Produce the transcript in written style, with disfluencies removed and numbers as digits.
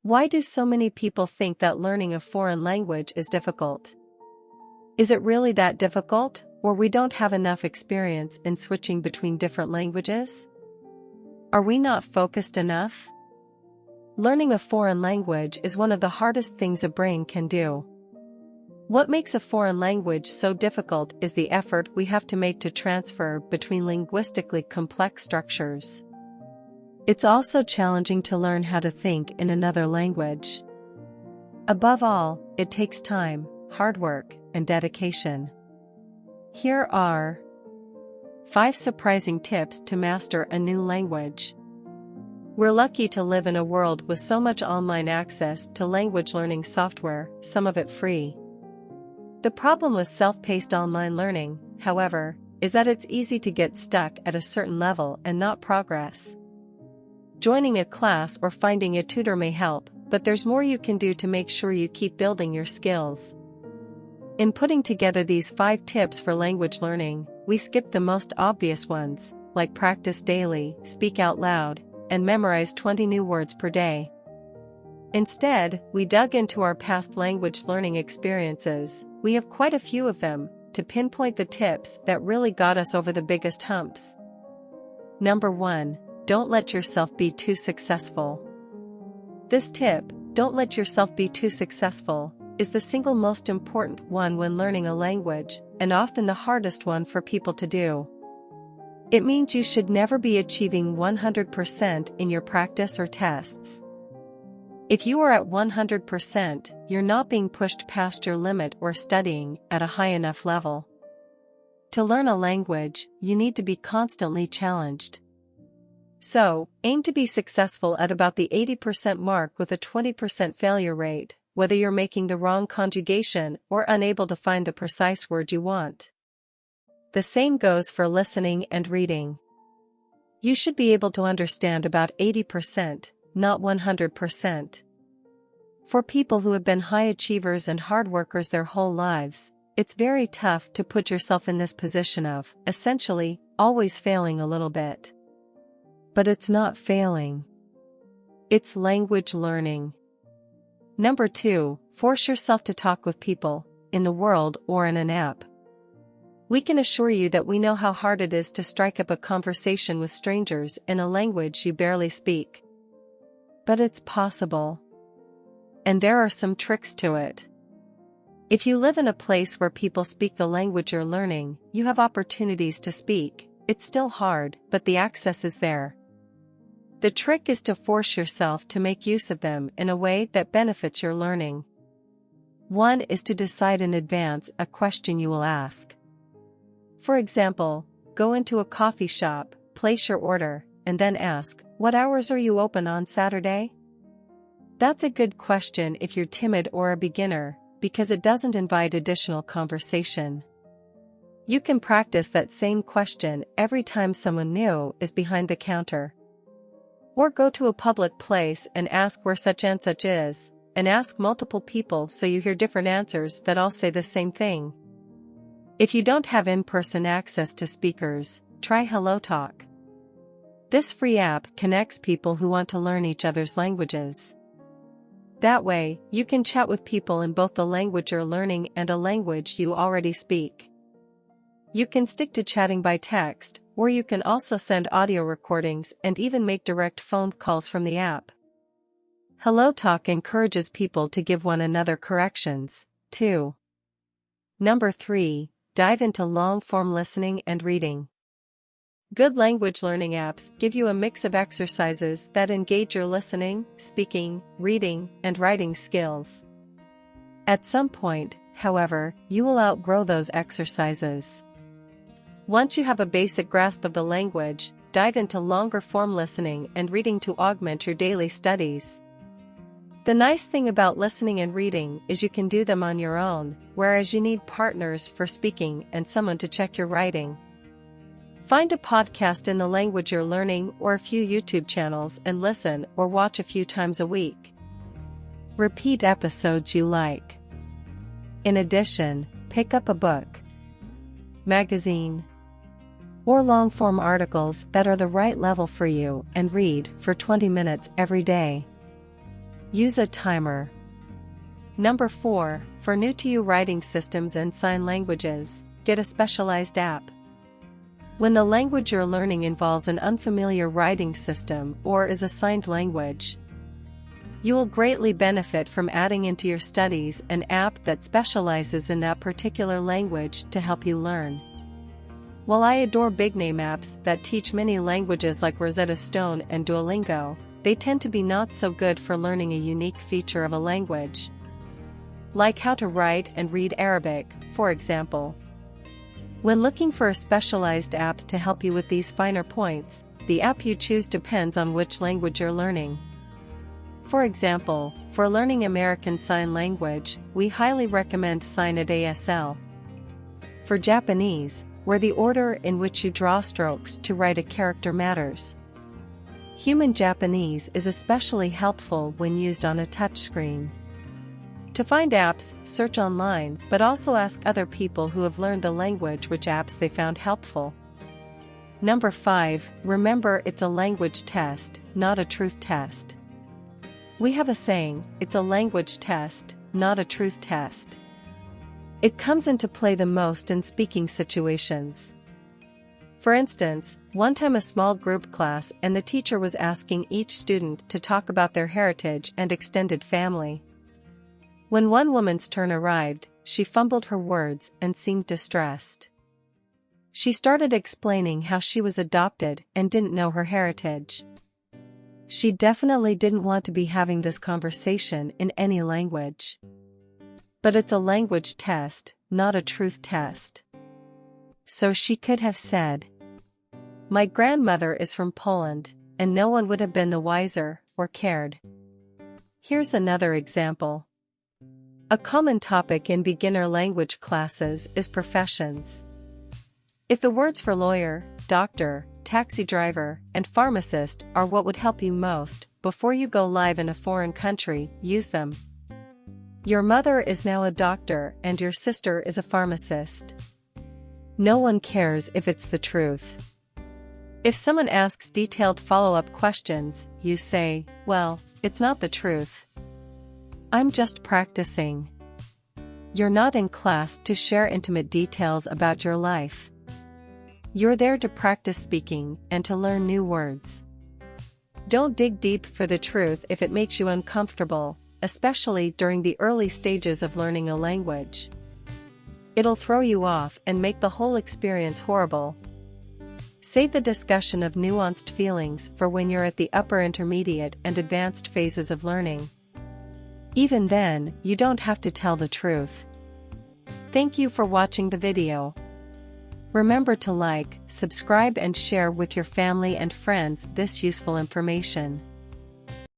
Why do so many people think that learning a foreign language is difficult? Is it really that difficult, or we don't have enough experience in switching between different languages? Are we not focused enough? Learning a foreign language is one of the hardest things a brain can do. What makes a foreign language so difficult is the effort we have to make to transfer between linguistically complex structures. It's also challenging to learn how to think in another language. Above all, it takes time, hard work, and dedication. Here are 5 surprising tips to master a new language. We're lucky to live in a world with so much online access to language learning software, some of it free. The problem with self-paced online learning, however, is that it's easy to get stuck at a certain level and not progress. Joining a class or finding a tutor may help, but there's more you can do to make sure you keep building your skills. In putting together these 5 tips for language learning, we skipped the most obvious ones, like practice daily, speak out loud, and memorize 20 new words per day. Instead, we dug into our past language learning experiences, we have quite a few of them, to pinpoint the tips that really got us over the biggest humps. Number 1. Don't let yourself be too successful. This tip, don't let yourself be too successful, is the single most important one when learning a language, and often the hardest one for people to do. It means you should never be achieving 100% in your practice or tests. If you are at 100%, you're not being pushed past your limit or studying at a high enough level. To learn a language, you need to be constantly challenged. So, aim to be successful at about the 80% mark with a 20% failure rate, whether you're making the wrong conjugation or unable to find the precise word you want. The same goes for listening and reading. You should be able to understand about 80%, not 100%. For people who have been high achievers and hard workers their whole lives, it's very tough to put yourself in this position of, essentially, always failing a little bit. But it's not failing. It's language learning. Number 2, force yourself to talk with people, in the world or in an app. We can assure you that we know how hard it is to strike up a conversation with strangers in a language you barely speak. But it's possible. And there are some tricks to it. If you live in a place where people speak the language you're learning, you have opportunities to speak. It's still hard, but the access is there. The trick is to force yourself to make use of them in a way that benefits your learning. One is to decide in advance a question you will ask. For example, go into a coffee shop, place your order, and then ask, "What hours are you open on Saturday?" That's a good question if you're timid or a beginner, because it doesn't invite additional conversation. You can practice that same question every time someone new is behind the counter. Or go to a public place and ask where such and such is, and ask multiple people so you hear different answers that all say the same thing. If you don't have in-person access to speakers, try HelloTalk. This free app connects people who want to learn each other's languages. That way, you can chat with people in both the language you're learning and a language you already speak. You can stick to chatting by text, or you can also send audio recordings and even make direct phone calls from the app. HelloTalk encourages people to give one another corrections, too. Number 3, dive into long-form listening and reading. Good language learning apps give you a mix of exercises that engage your listening, speaking, reading, and writing skills. At some point, however, you will outgrow those exercises. Once you have a basic grasp of the language, dive into longer form listening and reading to augment your daily studies. The nice thing about listening and reading is you can do them on your own, whereas you need partners for speaking and someone to check your writing. Find a podcast in the language you're learning or a few YouTube channels and listen or watch a few times a week. Repeat episodes you like. In addition, pick up a book, magazine, or long-form articles that are the right level for you and read for 20 minutes every day. Use a timer. Number 4, for new-to-you writing systems and sign languages, get a specialized app. When the language you're learning involves an unfamiliar writing system or is a signed language, you will greatly benefit from adding into your studies an app that specializes in that particular language to help you learn. While I adore big-name apps that teach many languages like Rosetta Stone and Duolingo, they tend to be not so good for learning a unique feature of a language, like how to write and read Arabic, for example. When looking for a specialized app to help you with these finer points, the app you choose depends on which language you're learning. For example, for learning American Sign Language, we highly recommend Sign@ASL. For Japanese, where the order in which you draw strokes to write a character matters, Human Japanese is especially helpful when used on a touchscreen. To find apps, search online, but also ask other people who have learned the language which apps they found helpful. Number 5, remember it's a language test, not a truth test. We have a saying, it's a language test, not a truth test. It comes into play the most in speaking situations. For instance, one time a small group class and the teacher was asking each student to talk about their heritage and extended family. When one woman's turn arrived, she fumbled her words and seemed distressed. She started explaining how she was adopted and didn't know her heritage. She definitely didn't want to be having this conversation in any language. But it's a language test, not a truth test. So she could have said, "My grandmother is from Poland," and no one would have been the wiser or cared. Here's another example. A common topic in beginner language classes is professions. If the words for lawyer, doctor, taxi driver, and pharmacist are what would help you most before you go live in a foreign country, use them. Your mother is now a doctor and your sister is a pharmacist. No one cares if it's the truth. If someone asks detailed follow-up questions, you say, "Well, it's not the truth. I'm just practicing." You're not in class to share intimate details about your life. You're there to practice speaking and to learn new words. Don't dig deep for the truth if it makes you uncomfortable, especially during the early stages of learning a language. It'll throw you off and make the whole experience horrible. Save the discussion of nuanced feelings for when you're at the upper intermediate and advanced phases of learning. Even then, you don't have to tell the truth. Thank you for watching the video. Remember to like, subscribe and share with your family and friends this useful information.